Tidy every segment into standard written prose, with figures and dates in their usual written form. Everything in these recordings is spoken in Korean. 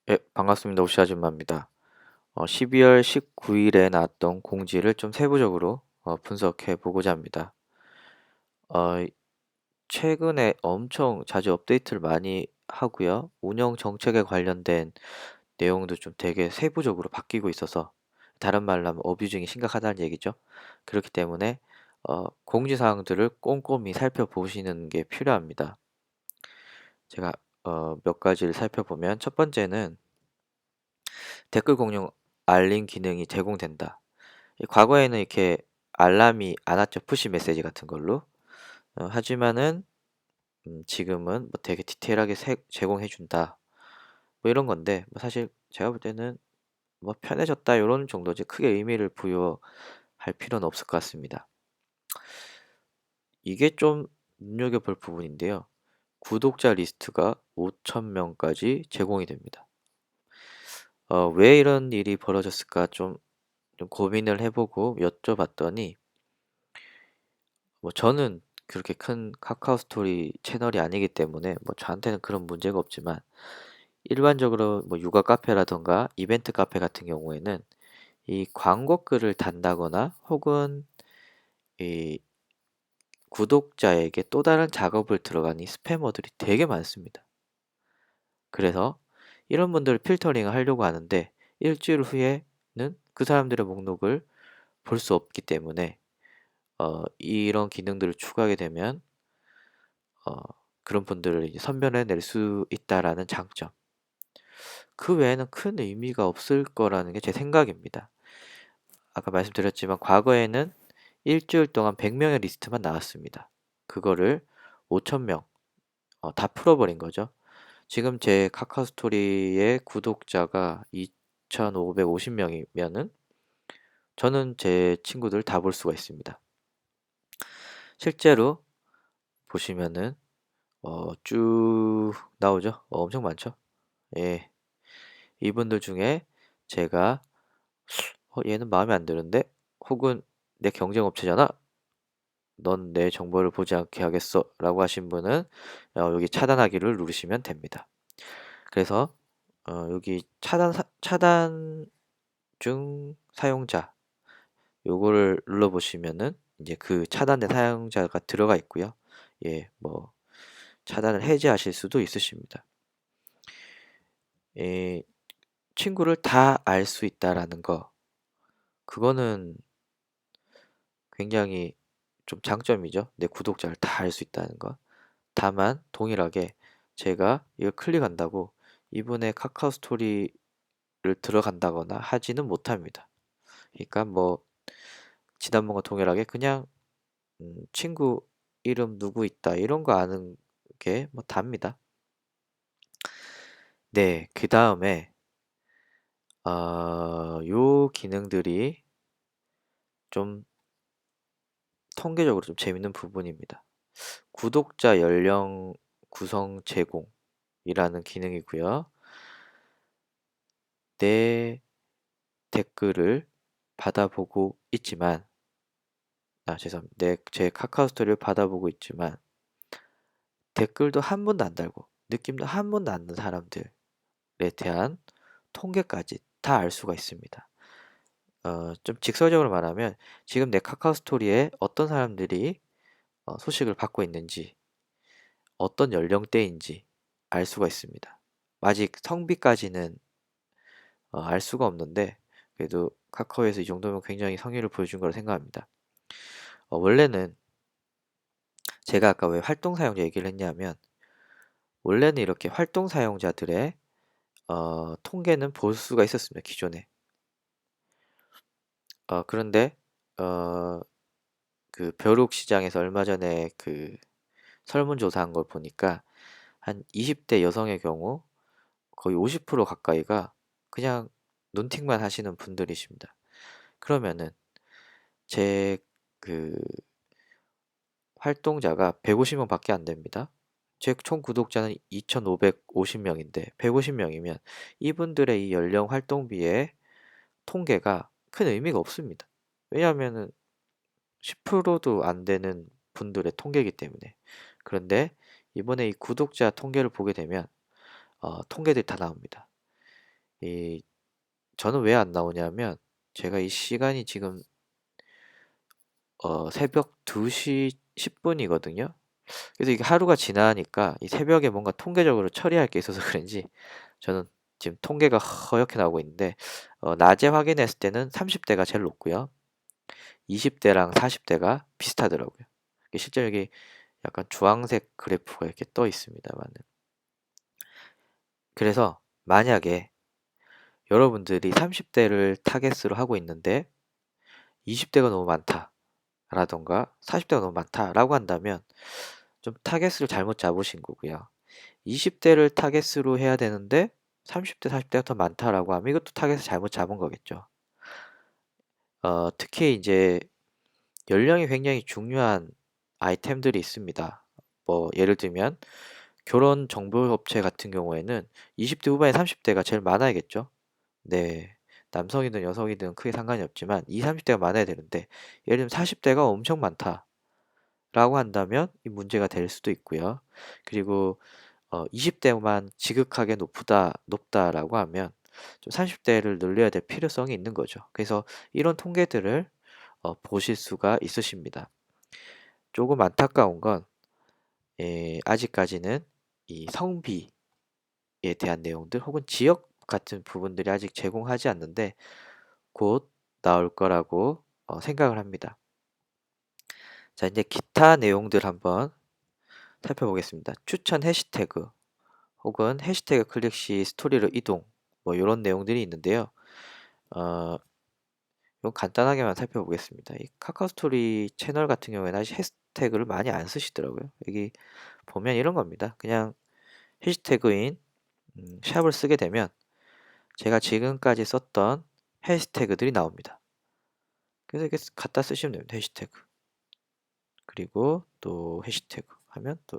예, 반갑습니다. 오시 아줌마입니다. 12월 19일에 나왔던 공지를 좀 세부적으로 분석해 보고자 합니다. 어, 최근에 엄청 자주 업데이트를 많이 하고요. 운영 정책에 관련된 내용도 좀 되게 세부적으로 바뀌고 있어서 다른 말로 하면 어뷰징이 심각하다는 얘기죠. 그렇기 때문에 공지 사항들을 꼼꼼히 살펴보시는 게 필요합니다. 제가 몇 가지를 살펴보면 첫 번째는 댓글 공유 알림 기능이 제공된다. 과거에는 이렇게 알람이 안 왔죠. 푸시 메시지 같은 걸로. 하지만은 지금은 뭐 되게 디테일하게 제공해 준다. 뭐 이런 건데 뭐 사실 제가 볼 때는 뭐 편해졌다 요런 정도지 크게 의미를 부여할 필요는 없을 것 같습니다. 이게 좀 눈여겨볼 부분인데요. 구독자 리스트가 5천 명까지 제공이 됩니다. 왜 이런 일이 벌어졌을까 좀 고민을 해보고 여쭤봤더니 뭐 저는 그렇게 큰 카카오 스토리 채널이 아니기 때문에 뭐 저한테는 그런 문제가 없지만 일반적으로 뭐 육아 카페라던가 이벤트 카페 같은 경우에는 이 광고 글을 단다거나 혹은 이 구독자에게 또 다른 작업을 들어간 이 스패머들이 되게 많습니다. 그래서 이런 분들을 필터링을 하려고 하는데 일주일 후에는 그 사람들의 목록을 볼 수 없기 때문에 이런 기능들을 추가하게 되면 어, 그런 분들을 이제 선별해낼 수 있다라는 장점. 그 외에는 큰 의미가 없을 거라는 게 제 생각입니다. 아까 말씀드렸지만 과거에는 일주일 동안 100명의 리스트만 나왔습니다. 그거를 5,000명 다 풀어버린 거죠. 지금 제 카카오 스토리의 구독자가 2,550명이면은 저는 제 친구들 다 볼 수가 있습니다. 실제로 보시면은 쭉 나오죠. 엄청 많죠. 예, 이분들 중에 제가 얘는 마음에 안 드는데 혹은 내 경쟁 업체잖아. 넌 내 정보를 보지 않게 하겠어. 라고 하신 분은 여기 차단하기를 누르시면 됩니다. 그래서 여기 차단 중 사용자 요거를 눌러보시면은 이제 그 차단된 사용자가 들어가 있고요. 예, 뭐 차단을 해제하실 수도 있으십니다. 예, 친구를 다 알 수 있다라는 거 그거는 굉장히 좀 장점이죠. 내 구독자를 다 알 수 있다는 거. 다만 동일하게 제가 이걸 클릭한다고 이분의 카카오 스토리를 들어간다거나 하지는 못합니다. 그러니까 뭐 지난번과 동일하게 그냥 친구 이름 누구 있다 이런 거 아는 게 뭐 답니다. 네, 그 다음에 요 기능들이 좀 통계적으로 좀 재밌는 부분입니다. 구독자 연령 구성 제공이라는 기능이고요. 내 댓글을 받아보고 있지만, 죄송합니다. 제 카카오 스토리를 받아보고 있지만, 댓글도 한 번도 안 달고, 느낌도 한 번도 안 든 사람들에 대한 통계까지 다 알 수가 있습니다. 좀 직설적으로 말하면, 지금 내 카카오 스토리에 어떤 사람들이 소식을 받고 있는지, 어떤 연령대인지 알 수가 있습니다. 아직 성비까지는 알 수가 없는데, 그래도 카카오에서 이 정도면 굉장히 성의를 보여준 거라 생각합니다. 원래는 제가 아까 왜 활동 사용자 얘기를 했냐면 원래는 이렇게 활동 사용자들의 통계는 볼 수가 있었습니다. 기존에. 그런데 어, 그 벼룩 시장에서 얼마 전에 그 설문조사한 걸 보니까 한 20대 여성의 경우 거의 50% 가까이가 그냥 눈팅만 하시는 분들이십니다. 그러면은 제 그 활동자가 150명밖에 안 됩니다. 제 총 구독자는 2,550명인데 150명이면 이분들의 이 연령 활동비의 통계가 큰 의미가 없습니다. 왜냐하면은 10%도 안 되는 분들의 통계이기 때문에. 그런데 이번에 이 구독자 통계를 보게 되면 통계들이 다 나옵니다. 이 저는 왜 안 나오냐면 제가 이 시간이 지금 새벽 2시 10분이거든요. 그래서 이게 하루가 지나니까 이 새벽에 뭔가 통계적으로 처리할 게 있어서 그런지 저는 지금 통계가 허옇게 나오고 있는데 낮에 확인했을 때는 30대가 제일 높고요. 20대랑 40대가 비슷하더라고요. 이게 실제로 여기 약간 주황색 그래프가 이렇게 떠 있습니다만은. 그래서 만약에 여러분들이 30대를 타겟으로 하고 있는데 20대가 너무 많다라던가 40대가 너무 많다라고 한다면 좀 타겟을 잘못 잡으신 거고요. 20대를 타겟으로 해야 되는데 30대, 40대가 더 많다라고 하면 이것도 타겟을 잘못 잡은 거겠죠. 특히 이제 연령이 굉장히 중요한 아이템들이 있습니다. 뭐 예를 들면 결혼 정보 업체 같은 경우에는 20대 후반에 30대가 제일 많아야겠죠. 네. 남성이든 여성이든 크게 상관이 없지만 20, 30대가 많아야 되는데 예를 들면 40대가 엄청 많다라고 한다면 이 문제가 될 수도 있고요. 그리고 20대만 지극하게 높다라고 하면 좀 30대를 늘려야 될 필요성이 있는 거죠. 그래서 이런 통계들을 보실 수가 있으십니다. 조금 안타까운 건 아직까지는 이 성비에 대한 내용들 혹은 지역 같은 부분들이 아직 제공하지 않는데 곧 나올 거라고 생각을 합니다. 자, 이제 기타 내용들 한번 살펴보겠습니다. 추천 해시태그 혹은 해시태그 클릭 시 스토리로 이동 뭐 이런 내용들이 있는데요. 어, 이건 간단하게만 살펴보겠습니다. 이 카카오 스토리 채널 같은 경우에는 아직 해시태그를 많이 안 쓰시더라고요. 여기 보면 이런 겁니다. 그냥 해시태그인 샵을 쓰게 되면 제가 지금까지 썼던 해시태그들이 나옵니다. 그래서 이렇게 갖다 쓰시면 됩니다. 해시태그. 그리고 또 해시태그 하면 또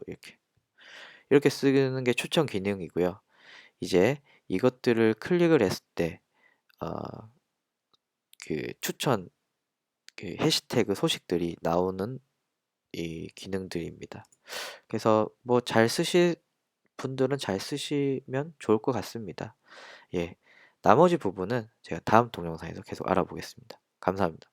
이렇게 쓰는 게 추천 기능이고요. 이제 이것들을 클릭을 했을 때 어, 그 추천 그 해시태그 소식들이 나오는 이 기능들입니다. 그래서 뭐 잘 쓰실 분들은 잘 쓰시면 좋을 것 같습니다. 예. 나머지 부분은 제가 다음 동영상에서 계속 알아보겠습니다. 감사합니다.